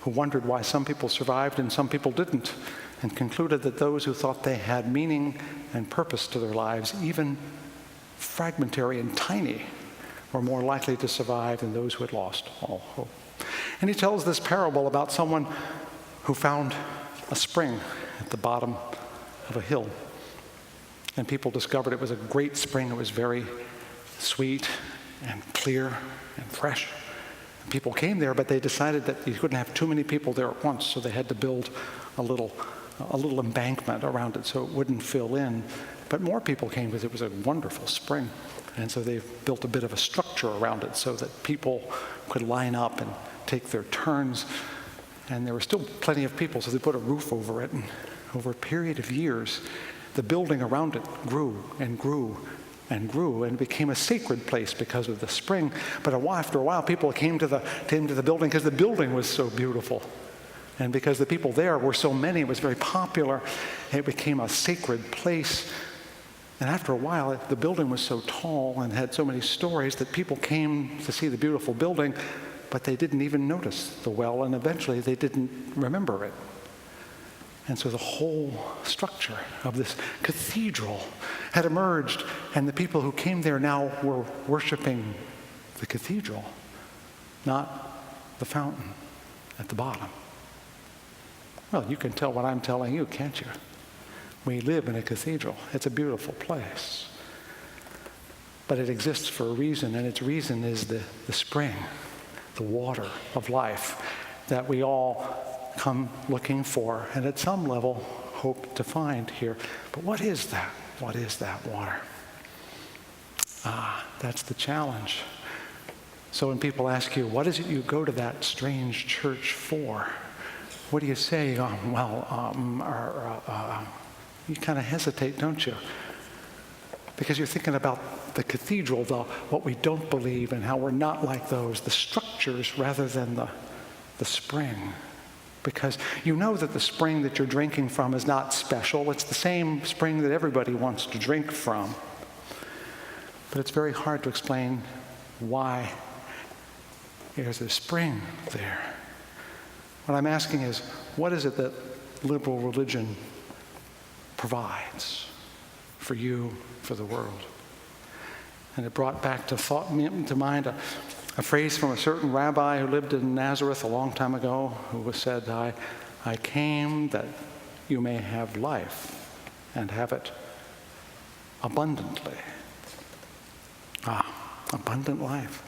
who wondered why some people survived and some people didn't, and concluded that those who thought they had meaning and purpose to their lives, even fragmentary and tiny, were more likely to survive than those who had lost all hope. And he tells this parable about someone who found a spring at the bottom of a hill. And people discovered it was a great spring. It was very sweet and clear and fresh. And people came there, but they decided that you couldn't have too many people there at once, so they had to build a little embankment around it so it wouldn't fill in. But more people came because it was a wonderful spring. And so they built a bit of a structure around it so that people could line up and take their turns. And there were still plenty of people, so they put a roof over it. And over a period of years, the building around it grew and grew and grew, and it became a sacred place because of the spring. But after a while, people came to the building because the building was so beautiful. And because the people there were so many, it was very popular. It became a sacred place. And after a while, the building was so tall and had so many stories that people came to see the beautiful building, but they didn't even notice the well, and eventually they didn't remember it. And so the whole structure of this cathedral had emerged, and the people who came there now were worshiping the cathedral, not the fountain at the bottom. Well, you can tell what I'm telling you, can't you? We live in a cathedral. It's a beautiful place. But it exists for a reason, and its reason is the spring, the water of life that we all come looking for, and at some level hope to find here. But what is that? What is that water? That's the challenge. So when people ask you, what is it you go to that strange church for? What do you say? You kind of hesitate, don't you? Because you're thinking about the cathedral, what we don't believe, and how we're not like those, the structures rather than the spring. Because you know that the spring that you're drinking from is not special. It's the same spring that everybody wants to drink from. But it's very hard to explain why there's a spring there. What I'm asking is, what is it that liberal religion provides for you, for the world? And it brought back to mind a phrase from a certain rabbi who lived in Nazareth a long time ago, who said, I came that you may have life and have it abundantly. Abundant life.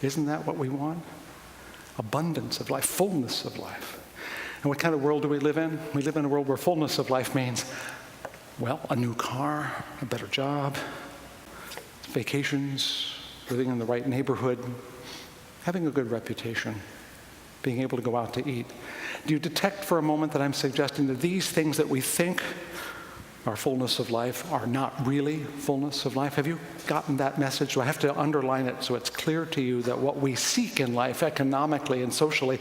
Isn't that what we want? Abundance of life, fullness of life. And what kind of world do we live in? We live in a world where fullness of life means, well, a new car, a better job, vacations, living in the right neighborhood, having a good reputation, being able to go out to eat. Do you detect for a moment that I'm suggesting that these things that we think are fullness of life are not really fullness of life? Have you gotten that message? Do I have to underline it so it's clear to you that what we seek in life economically and socially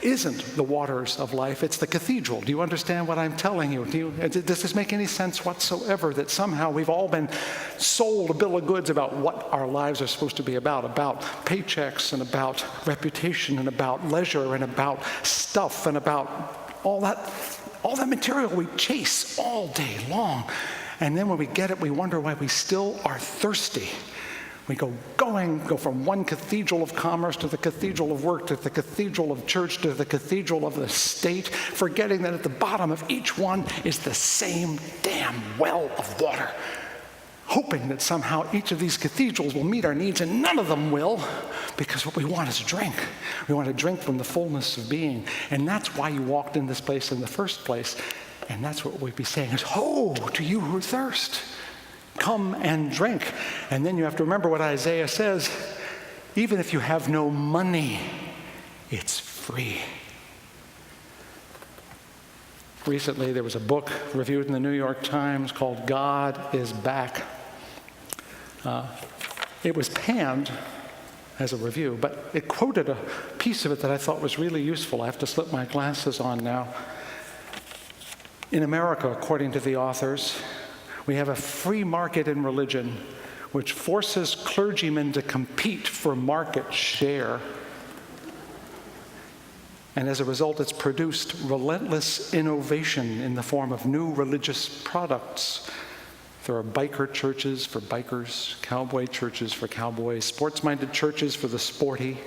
isn't the waters of life, it's the cathedral? Do you understand what I'm telling you? Does this make any sense whatsoever, that somehow we've all been sold a bill of goods about what our lives are supposed to be about paychecks and about reputation and about leisure and about stuff and about all that material we chase all day long. And then when we get it, we wonder why we still are thirsty. We go from one cathedral of commerce to the cathedral of work to the cathedral of church to the cathedral of the state, forgetting that at the bottom of each one is the same damn well of water, hoping that somehow each of these cathedrals will meet our needs, and none of them will, because what we want is drink. We want to drink from the fullness of being. And that's why you walked in this place in the first place. And that's what we'd be saying is, ho, to you who thirst, come and drink. And then you have to remember what Isaiah says, even if you have no money, it's free. Recently, there was a book reviewed in the New York Times called God is Back. It was panned as a review, but it quoted a piece of it that I thought was really useful. I have to slip my glasses on now. In America, according to the authors, we have a free market in religion which forces clergymen to compete for market share. And as a result, it's produced relentless innovation in the form of new religious products. There are biker churches for bikers, cowboy churches for cowboys, sports-minded churches for the sporty.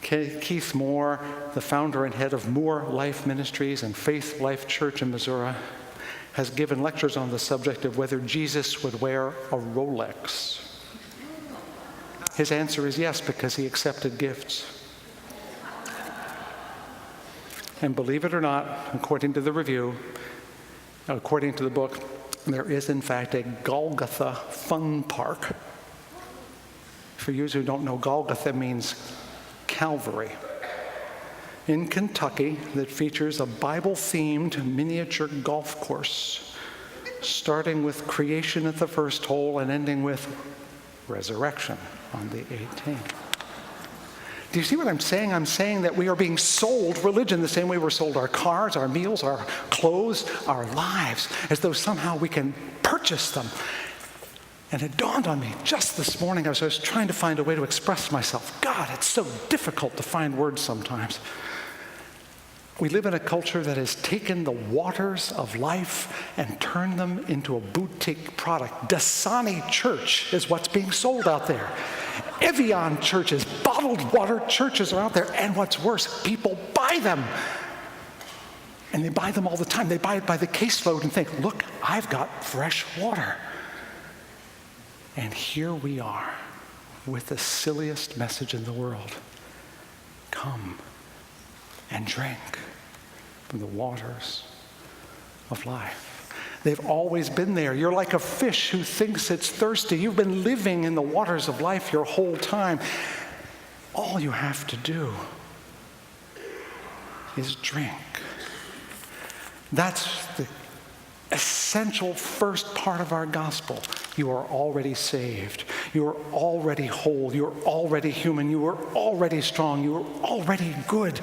Keith Moore, the founder and head of Moore Life Ministries and Faith Life Church in Missouri, has given lectures on the subject of whether Jesus would wear a Rolex. His answer is yes, because he accepted gifts. And believe it or not, according to the review, according to the book, there is in fact a Golgotha fun park. For you who don't know, Golgotha means Calvary. In Kentucky, that features a Bible-themed miniature golf course, starting with creation at the first hole and ending with resurrection on the 18th. Do you see what I'm saying? I'm saying that we are being sold religion the same way we're sold our cars, our meals, our clothes, our lives, as though somehow we can purchase them. And it dawned on me just this morning as I was trying to find a way to express myself. God, it's so difficult to find words sometimes. We live in a culture that has taken the waters of life and turned them into a boutique product. Dasani Church is what's being sold out there. Evian churches, bottled water churches are out there. And what's worse, people buy them. And they buy them all the time. They buy it by the caseload and think, look, I've got fresh water. And here we are with the silliest message in the world. Come and drink from the waters of life. They've always been there. You're like a fish who thinks it's thirsty. You've been living in the waters of life your whole time. All you have to do is drink. That's the essential first part of our gospel. You are already saved. You are already whole. You are already human. You are already strong. You are already good.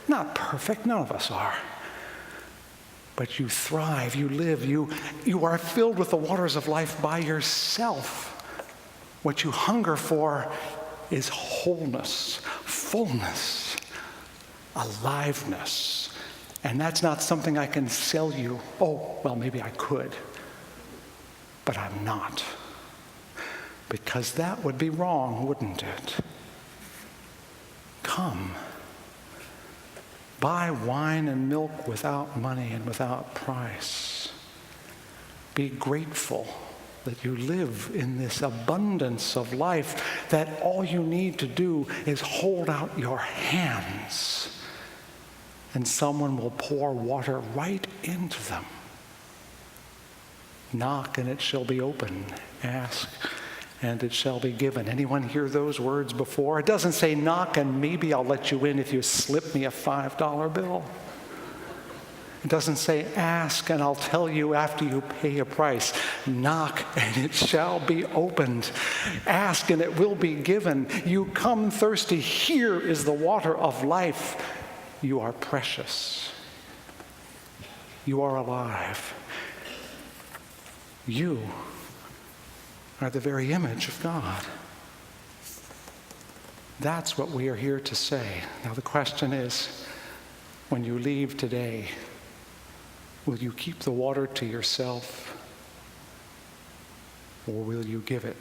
Not perfect, none of us are. But you thrive, you live, you are filled with the waters of life by yourself. What you hunger for is wholeness, fullness, aliveness. And that's not something I can sell you. Oh, well, maybe I could, but I'm not. Because that would be wrong, wouldn't it? Come. Buy wine and milk without money and without price. Be grateful that you live in this abundance of life, that all you need to do is hold out your hands and someone will pour water right into them. Knock and it shall be opened. Ask and it shall be given. Anyone hear those words before? It doesn't say knock and maybe I'll let you in if you slip me a $5 bill. It doesn't say ask and I'll tell you after you pay a price. Knock and it shall be opened. Ask and it will be given. You come thirsty. Here is the water of life. You are precious. You are alive. You are the very image of God. That's what we are here to say. Now the question is, when you leave today, will you keep the water to yourself, or will you give it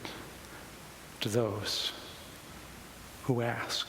to those who ask?